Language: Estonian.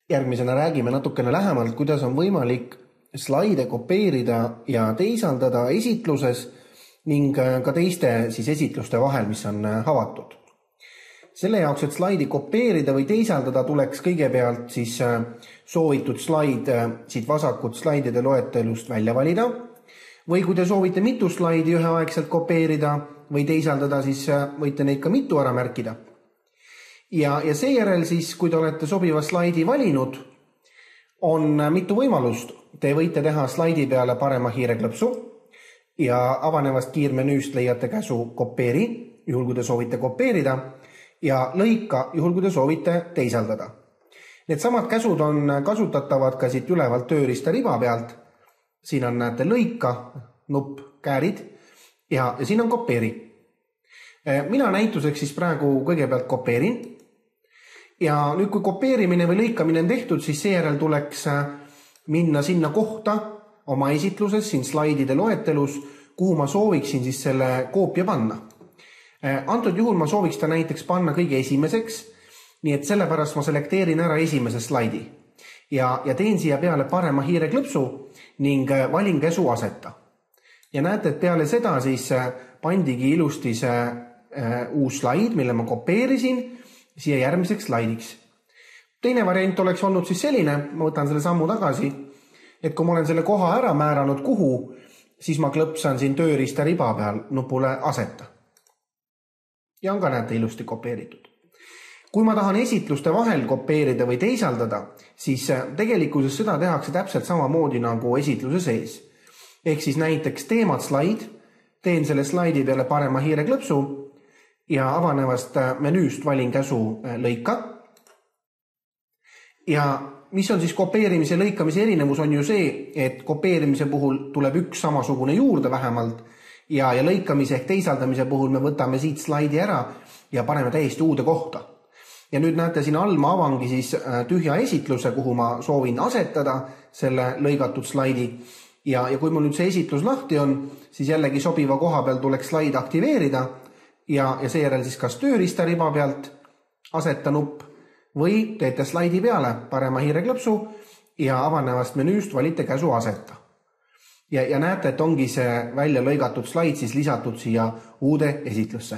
Järgmisena räägime natukene lähemalt, kuidas on võimalik slaide kopeerida ja teisaldada esitluses ning ka teiste esitluste vahel, mis on avatud. Selle jaoks, et slaidi kopeerida või teisaldada, tuleks kõigepealt soovitud slaid siit vasakult slaidide loetelust välja valida. Või kui te soovite mitu slaidi üheaegselt kopeerida või teisaldada, siis võite neid ka mitu ära märkida. Ja seejärel kui te olete sobiva slaidi valinud, on mitu võimalust. Te võite teha slaidi peale parema hiireklõpsu ja avanevast kiirmenüüst leiate käsu kopeeri, juhul kui te soovite kopeerida, ja lõika, juhul kui te soovite teisaldada. Need samad käsud on kasutatavad ka siit ülevalt tööriista riba pealt. Siin on, näete, lõika, nupp, käärid ja siin on kopeeri. Mina näituseks praegu kõigepealt kopeerin. Ja nüüd, kui kopeerimine või lõikamine on tehtud, siis seejärel tuleks minna sinna kohta oma esitluses, siin slaidide loetelus, kuhu ma sooviksin selle koopia panna. Antud juhul ma sooviks ta näiteks panna kõige esimeseks, nii et sellepärast ma selekteerin ära esimese slaidi. Ja teen siia peale parema hiireklõpsu ning valin käsu aseta. Ja näete, et peale seda pandigi ilusti see uus slaid, mille ma kopeerisin, siia järgmiseks slaidiks. Teine variant oleks olnud selline, ma võtan selle sammu tagasi, et kui ma olen selle koha ära määranud kuhu, siis ma klõpsan siin tööriista riba peal nupule aseta. Ja on ka, näete, ilusti kopeeritud. Kui ma tahan esitluste vahel kopeerida või teisaldada, siis tegelikkuses seda tehakse täpselt samamoodi nagu esitluse sees. Ehk näiteks teemad slaid, teen selle slaidi peale parema hiireklõpsu, ja avanevast menüüst valin käsu lõika. Ja mis on kopeerimise ja lõikamise erinevus on ju see, et kopeerimise puhul tuleb üks samasugune juurde vähemalt ja lõikamise ehk teisaldamise puhul me võtame siit slaidi ära ja paneme täiesti uude kohta. Ja nüüd näete, siin all ma avangi tühja esitluse, kuhu ma soovin asetada selle lõigatud slaidi. Ja kui mul nüüd see esitlus lahti on, siis jällegi sobiva koha peal tuleks slaid aktiveerida ja seejärel kas tööriista riba pealt aseta nupp või teete slaidi peale parema hiireklõpsu ja avanevast menüüst valite käsu aseta. Ja näete, et ongi see välja lõigatud slaid lisatud siia uude esitlusse.